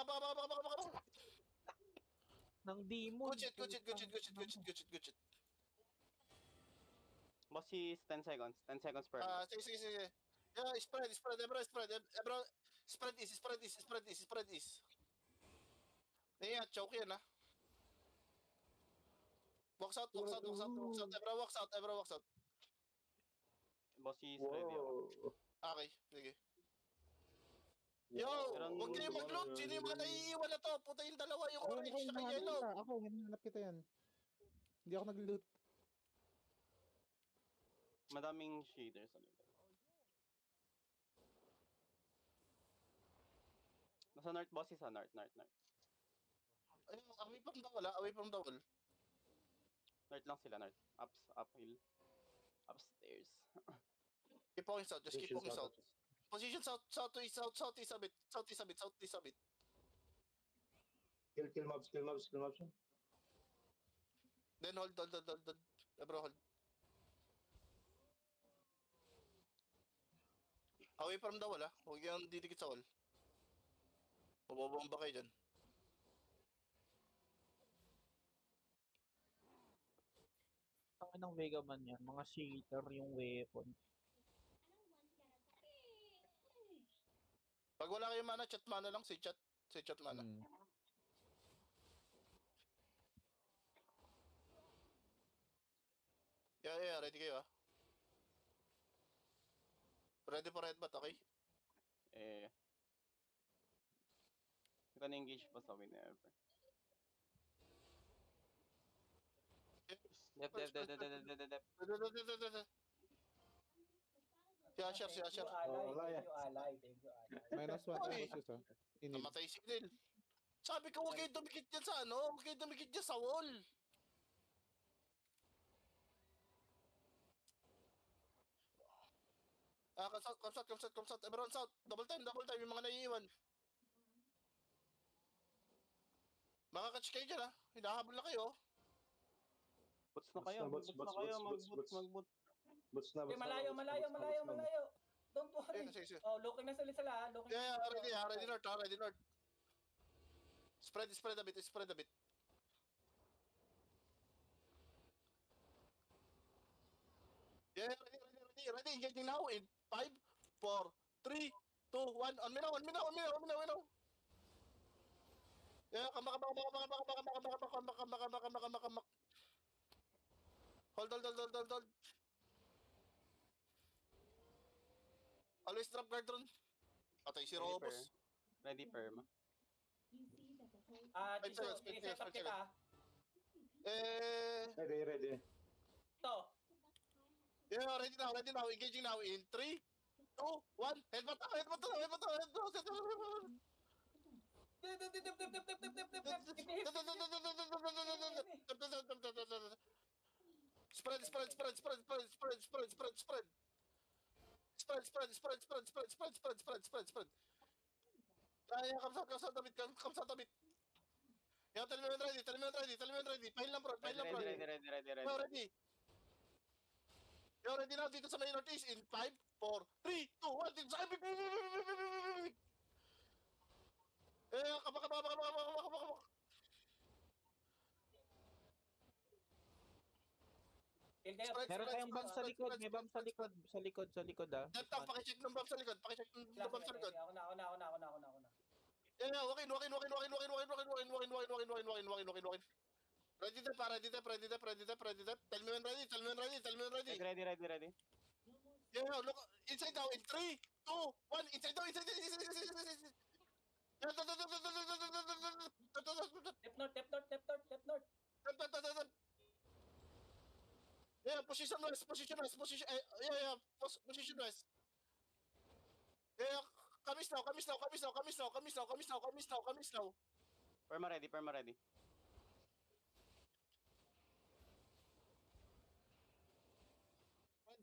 Baka. Ng demon. Good shit. Boss is 10 seconds. 10 seconds per move. Sige. Yeah, spread. Ebro, spread is. Yeah, choke yan, ha. Walks out. Ebro, walks out. Boss is ready ako. Okay, sige. Yo, Meron- huwag kayo mag-loot. Sino yung mga naiiwan na to? Puta yung dalawa, yung Ako, orange na yellow. hinahanap kita yan. Hindi ako nag-loot. Madaming shaders. Nasa north, boss is north. Ayun, away from the wall. North lang sila, north. Uphill. Upstairs. Keep walking south, just keep walking south. Position southeast a bit. Kill mobs. Then hold. Ebro, hold. Away from the wall, ha? Huwag yung didikit sa wall. Mababomba kayo dyan. Ang ng Vega Man yan, mga cheater yung weapon. Pag wala kayong mana, chat mana lang. Say chat mana. Yeah, ready kayo, ha? Ready for red bat, okay? You can engage boss whenever. Dep. Yeah, sure. Thank you, ally. Minus 1 Oy. tapos yun, Inib. Namatay si Glenn. Sabi ko, huwag kayo dumikit dyan sa ano? Huwag kayo dumikit dyan sa wall. Come south. Everyone south. Double time. Yung mga naiiwan. Makakatch kayo dyan, ha? Hinahabol na kayo. Boots na kayo. Boots na, Boots na kayo. boots. Mag-boot. Boots na. Malayo. Don't worry. Yeah, sige. Oh, looking na sila. Yeah, ready north. Spread a bit. Yeah, ready. Engaging now in 5, 4, 3, 2, 1. On me now. Yeah, come back. Hold. Always drop guard drone. Patay si Robos. Ready perma. Chiso, i-set up kita. Ready. Ito. Yeah, ready now. Engaging now in 3, 2, 1. Headbutt. Spread. Come south a bit. Yeah, tell me when ready. Pahil lang, bro. Ready. No, ready. You're ready now dito sa may northeast in 5, 4, 3, 2, 1. Dito sa kabaka. Meron tayong bomb sa likod. May bomb sa likod ah. Deptang, pakicheck ng bomb sa likod. Ako na. Yeah, walk in. Ready dep. Tell me when ready. Ready. Yeah, look, inside now in 3, 2, 1. Inside now. Left north. Yeah, position west. Position west. Yeah, kamis now. Perma ready.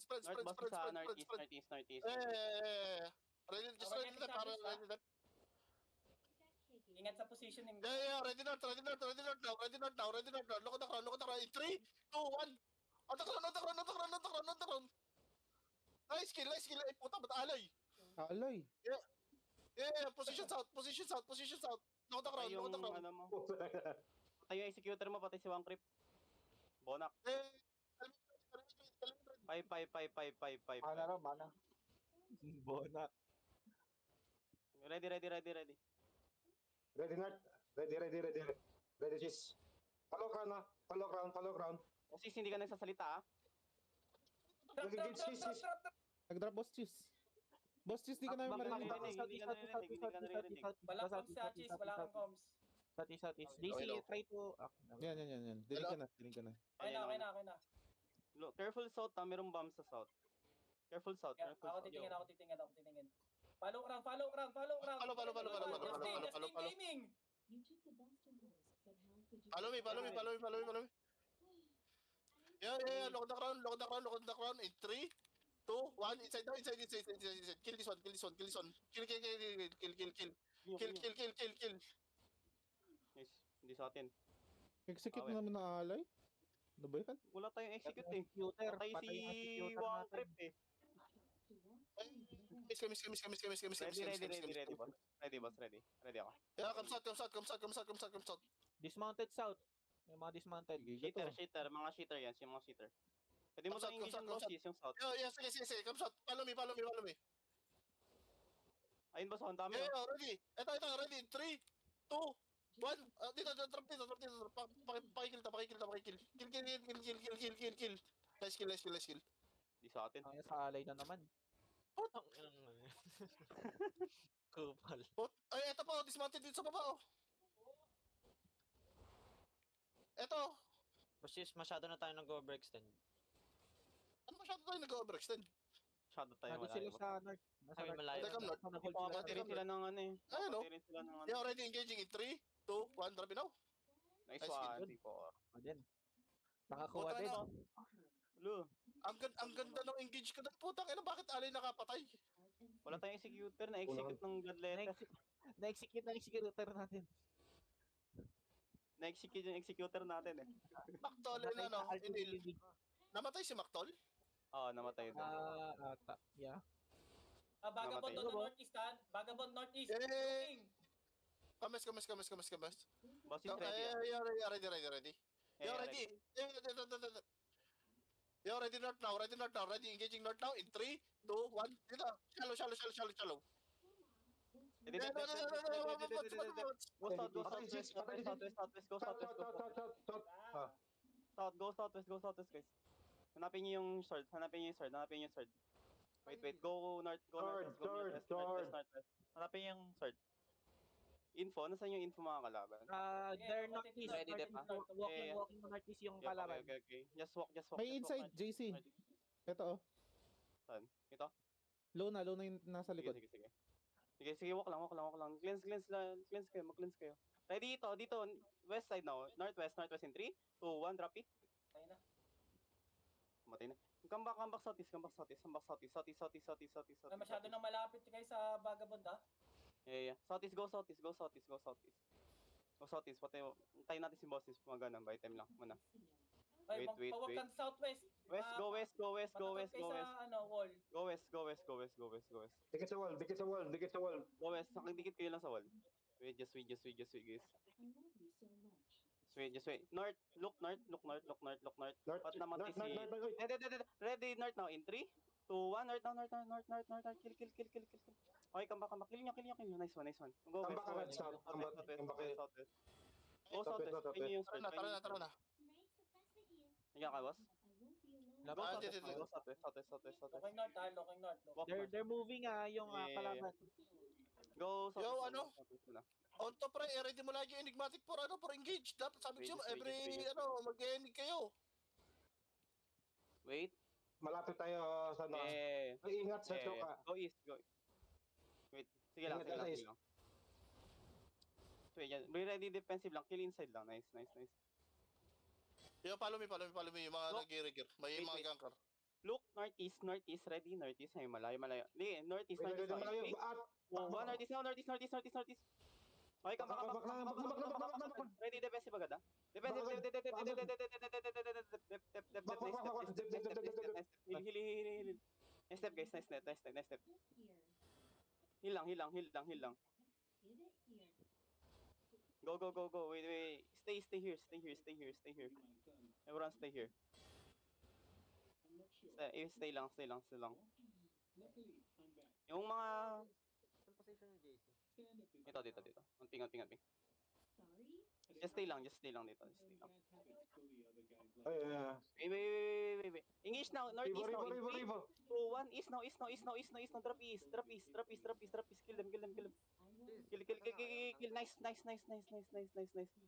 Spread. North boss sa northeast. Yeah. Ready dep. Ingat sa positioning. Yeah, ready north now. Look at the crown. In 3, 2, 1. On the crown. Nice kill. Ay, puta, ba't alay? Alay. Yeah. Yeah, position south, position south, position south. Lock the Patay ground, yung lock the ground. ano mo. Patay yung executor mo, patay si Wang Creep. Bonak. Eh, 5. Mana raw, mana. Bonak. Ready. Ready, Nart. Ready. Ready, cheese. Follow crown na. Follow crown. Kasi hindi ka nagsasalita ah. Drop, drop, drop, drop, drop, drop. Nag-drop boss cheese. Boss cheese, di ka namin Bakit marinig. nakarinig? Hindi ka naririnig. Wala kang comms sa cheese, wala kang comms. Southeast. JC, Hello. try to... Yan. Dinig ka na. Okay na. Look, careful south ha, merong bomb sa south. Careful south, Yeah, careful ako south. titingin. Follow crown. Follow. Justin Gaming. Follow me. Yeah, lock the ground. In 3, 2, 1, inside. Kill this one. Kill. Yes, hindi sa atin. Execute Awit. naman na alay. Ano ba yan? Wala tayong execute eh. Executor. Patay si Wang Creep eh. Miss. Ready boss. Ready ako. Yeah, come south. Dismounted south. Yung mga dismounted. Cheater, mga cheater yan, yung mga cheater. Pwede mo tayong engage yung Come south. boss, yung south. Yeah, sige. Come south. Follow me. Ayun boss, ang dami. Yeah, ready. Ito, ready. 3, 2, 1. Dito. Pakikill. Kill. Nice kill. Di sa atin. Ang sa alay na naman. Kupal. Ay, eto po, dismounted dito sa baba, oh. Eto. Kasi masyado na tayo nag-overextend. Ano masyado tayo nag-overextend? Masyado tayo Nandun malayo. sila sa north. Nasa Ay, north. malayo. Teka, Lord. Nag-hold Papatay sila. rin sila ng ano eh. Ayun, no? Papatay rin sila ng ano. Yeah, already engaging in 3, 2, 1. Drop it now. Nice Nice one, kill. C4. O din. Nakakuha Puta din. na. Lu, Ang ganda ng engage ko na. Putang ina, bakit alay nakapatay? wala tayong executor na execute ng bloodletter. Na-execute na executor natin. Na-execute yung executor natin eh. Mactol, Inil. Namatay si Mactol? Oo, namatay din. Yeah. Vagabond Namatay. on the northeast, ha? Vagabond northeast. Eh. Looking. Kames. Boss is ready. ah. Yeah, ready. Yeah, You're ready. You're ready north now. Ready engaging north now in 3, 2, 1. Dito. Shallow. Ready. Go south, Patay west, sis, patay sis. go south, go southwest, guys. Hanapin niyo yung sword. Wait. Go northwest. Hanapin niyo yung sword. Info, nasaan yung info mga kalaban? They're northeast. Ready, Depa? Walking northeast yung Okay, kalaban. okay. Just walk. May inside, North. JC. Ito oh. Saan? Ito? Low na yung nasa likod. Sige, walk lang. Cleanse kayo, mag-cleanse kayo. Ready dito, west side now. Northwest in 3, 2, 1, drop it. Tayo na. Matay na. Come back southeast. Ay, masyado nang malapit kayo sa Vagabond, ha? Yeah. Southeast, go southeast. Go southeast, patay. Tayo natin si bosses, magana, by time lang, muna. Ay, Wait. Pawag kang southwest. West, go west. Matapat kayo sa, wall. Go west. Dikit sa wall. Go west, nakidikit kayo lang sa wall. Wait, just wait, guys. Wait. North, look north. North, Pat namatay si... Ready, north now, in 3, 2, 1, north. Kill. Okay, come back. Kill niya. Nice one. Go Come west. back, south. Come back. Southwest. Go southwest. Pin niyo yung sword. Tara na. Nandiyan ka, boss? Go Ah, southwest. dito. Go southwest. Looking north, ha? Looking north. Walk north. They're moving yung Yeah. kalaban. Go southwest. Yo, ano? Southwest muna. On top, pre, ready mo lagi yung enigmatic for engage. Dapat sabi ko Wait, every, wait. mag-enig kayo. Wait. Malapit tayo sa north. Eh. Ay, ingat sa choka. Go east. Wait. Sige lang. Ingat sa east. Wait, yan. Be ready defensive lang. Kill inside lang. Nice. Yo, follow me yung mga Look. nag-rigger. May Wait, mga wait. gankar. Look, northeast. Ready, northeast. Ay, malayo. Hindi, northeast. Malayo. Three, At, two, one, northeast now. Northeast. Okay, come back. Ready, defensive agad, ah. Defensive. Heal. Nice step, guys. Nice step. Heal lang. Go. Wait. Stay here. Everyone stay here. Stay lang. Yung mga... Dito. Unting. Just stay lang dito. Wait. Engage now. Northeast now. In 3, 2, 1. East now. Drop east. Kill them. Kill. Nice.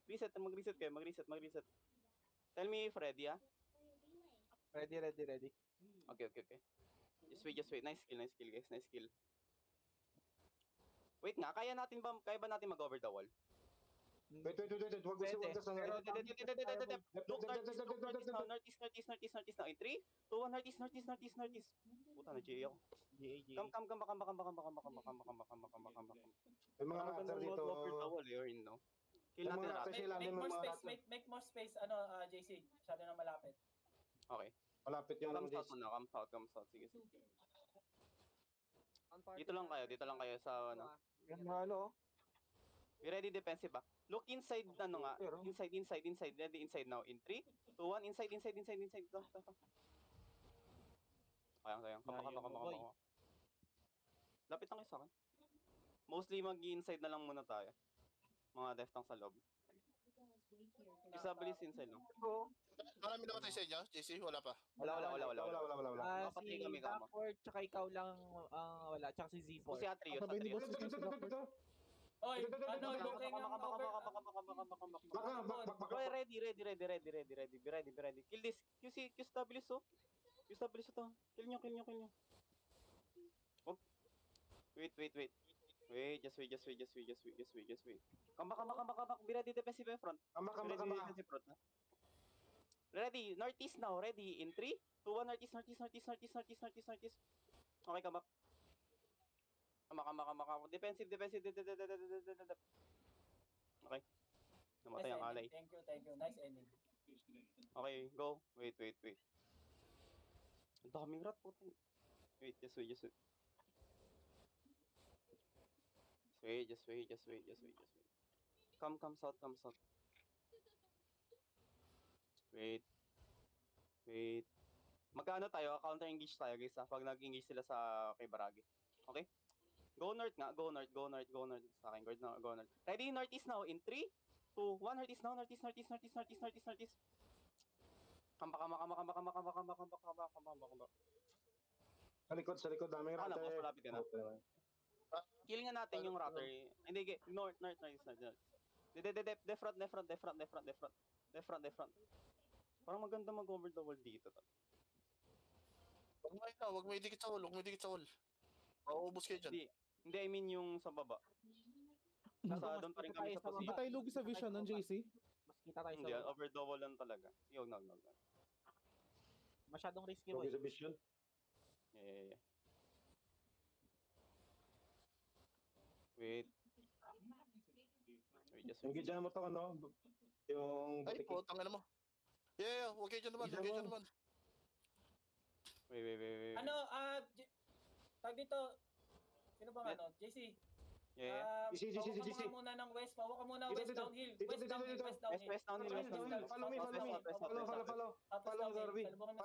Reset. Mag-reset kayo. Mag-reset. Tell me if ready, ah. Ready. Okay. Just wait. Nice kill, guys. Nice kill. Wait nga, kaya ba natin mag-over the wall? Wait. Wag Pwede. sa Pero Look, northeast now. In 3, 2, 1, northeast. Puta, na-GA ako. Come back. May mga Ano master ganda dito. mag-over the wall, or no? Kill Yung natin mga na master sila, may mga master. Make more space, JC. Masyado na malapit. Okay. Malapit yung Come ano, south. Sige. Dito lang kayo sa ano. Yan malo. Be ready defensive ba? Look inside ano nga. Pero- Inside. Ready inside now. In 3, 2, 1. Inside. Ito. Sayang. Come. Lapit lang kayo sa akin. Mostly mag-inside na lang muna tayo. Mga def tank sa loob. Disabilis inside lang. Marami naman tayo sa inyo, JC, wala pa. Wala. Si Kapatid kami, kama. Duckworth, tsaka ikaw lang wala. Tsaka si Z4. Si Atrios. Sabay ni boss si Doctor. Oy, Ito, looking ang over. Bro, ready. Be ready. Kill this. QW so. QW to. Kill nyo. Oh. Wait. Just wait. Come back. Be ready defensive in front. Kama. Ready. Northeast now. Ready. In 3, 2, 1. Northeast. Okay, come back. Kama. Defensive. Okay. Namatay ang alay. Thank you. Nice ending. Okay, go. Wait. Ang daming rat po. Wait. Just wait. Come south. Wait. Magkano tayo? Counter engage tayo, guys, ha? Pag nag-engage sila sa kay Baragi. Okay? Go north nga. Go north. Sa akin, go north. Ready, northeast now. In 3, 2, 1. Northeast now. Northeast. Kamba. Sa likod namin Ano, rate. boss, malapit ka na. Kill nga natin yung rotter. Hindi, north. Defront. Parang maganda mag-over the wall dito. Huwag mo idikit sa wall. Mauubos kayo dyan. Hindi, I mean yung sa baba. Nasa doon pa rin kami sa Hindi position. tayo lugi sa vision ng JC. Mas kita tayo Hindi, sa over the wall lang talaga. Sige, huwag na. Masyadong risky Lugi boy. sa vision. Yeah. Wait, just Yung gidyan mo to, ano? Yung Ay, butiki. putang ina mo. Yeah, huwag kayo dyan naman. Wait. Tag dito. Sino bang JC? Yeah. GC. Pawak ka muna ng west. Pawak ka muna Dito, west dito. downhill. Dito. West downhill. West downhill. Follow me. Follow, Garvey. Follow.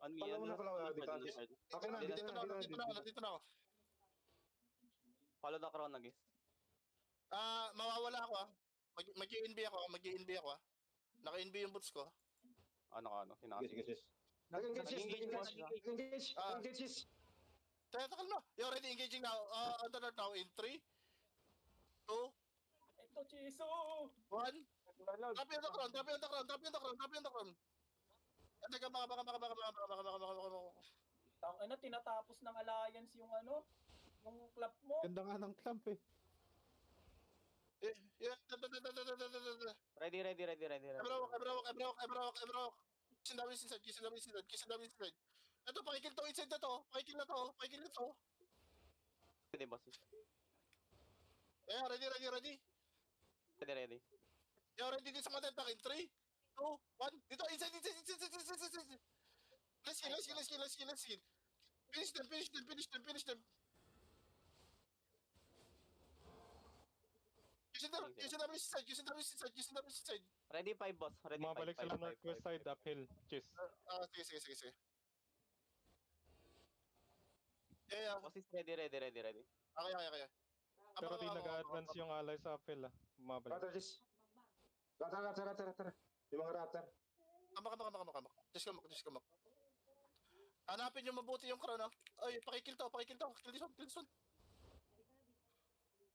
On me, Follow ano? mo na, follow. Ano Dito. pwede na start? Okay na, Nandito na ako. Follow the crown na, guys. Mawawala ako Mag-i-NB ako Naka-NB yung boots ko. Ano, sinasi. Sige. Engage. Takal mo. You're already engaging now. On the north now in 3, 2, Ito, Chiso! 1. Drop yung the crown. Teka, baka. Tangina, tinatapos ng alliance yung yung club mo. Ganda nga ng clamp eh. Yeah. Ready. Ebro. Kiss inside. Ito, pakikill to inside na to. Pakikill na to. Ready, boss. Yeah, ready. Ready. Yeah, ready din sa mga dead in 3, 2, 1. Dito, inside. Let's kill. Finish them, finish them, finish them, finish them. QCWC side, QCWC side, QCWC side. Ready 5, boss. Ready 5. Bumabalik sila northwest side, uphill. Cheers. Sige. Yeah. Bosses, ready. Kaya. Pero di nag-advance yung allies sa uphill ah. Bumabalik. Raptor, Jis. Raptor. Yung mga raptor. Kama. Just come. Hanapin nyo mabuti yung crown, no? Ay, pakikill to. Kill this one.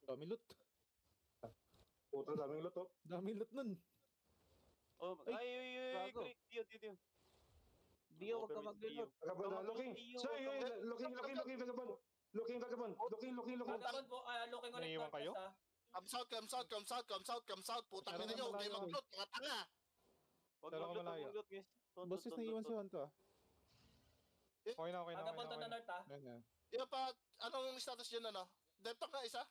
Dami loot. Puta, daming luto. Dami loot nun. Oh, Ay, ay, gago. Dio. Dio, huwag ka mag-reload. Vagabond, looking. Sorry, looking, vagabond. Looking. Vagabond po, looking ulit Naiiwan kayo? northwest, ha? Come south. Putang ina nyo, may mag-loot, mga tanga. Wag Pero mag-loot, malayo. guys. Bosses, naiiwan si Juan to ah. Okay na. Vagabond to na north, ha? Ayan na. Yung pa, anong status yun, ano? Deptak ka, isa?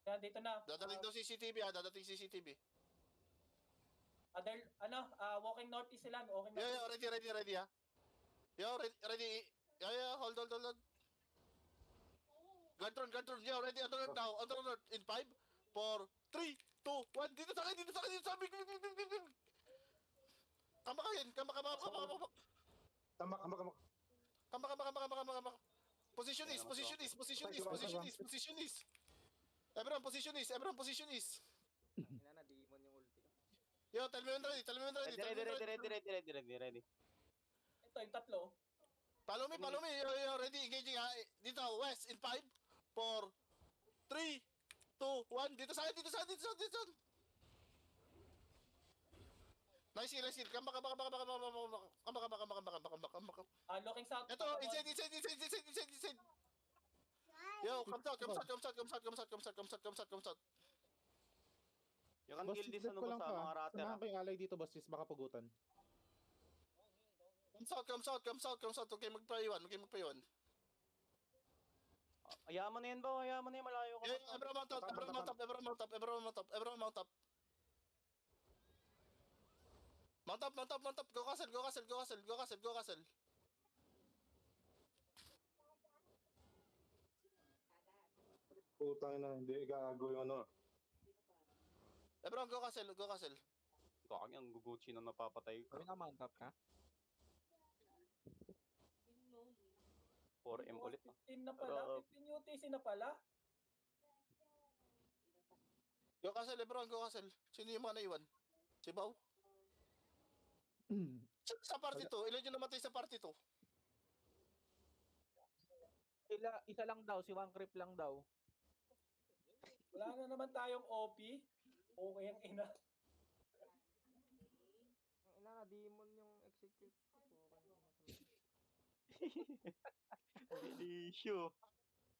Kaya dito na. Dadating daw CCTV, dadating CCTV. Walking northeast sila. Walking Yeah, northeast. ready, ha? Yo, ready. Yeah, hold on. Guntron. Yo, ready, on the north now. On the north, in 5, 4, 3, 2, 1. Dito sa akin. Kama. Tambak. Position is. Everyone, position is. Yo, tell me when ready. Ready. Ito, yung tatlo. Follow me. Yo, ready, engaging ha. Dito, west, in 5, 4, 3, 2, 1. Dito sa akin. Nice heal. Kama. Looking south. Ito, inside. Yo, come south. You can Boss, kill this check ano ko ba lang sa to mga ah. rater. Samahan ko yung alay dito, boss. Baka pugutan. Come south. Okay, magpaiwan. Ayaman na yan ba? Malayo ka. Yeah, everyone mount up. Mount up. Go castle. Putang ina, hindi gago yung ano. Everyone, go castle. Kaki ang guguchi na napapatay ko. Kami na mount up ka? 4M ulit. 15 na pala. 15 UTC na pala. Go castle, everyone, go castle. Sino yung mga naiwan? Si Bao? Sa party to, ilan yung namatay sa party to? Isa lang daw, si One Creep lang daw. Wala na naman tayong OP. Okay ang ina. Demon yung execute ko. Issue.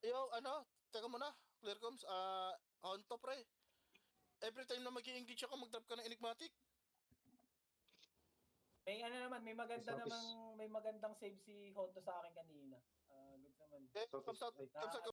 Yo, teka muna, clear comms, on top pre. Every time na mag-i-engage ako, mag-drop ka ng enigmatic. May may Southeast. magandang save si Honto sa akin kanina. Good naman. Comes out,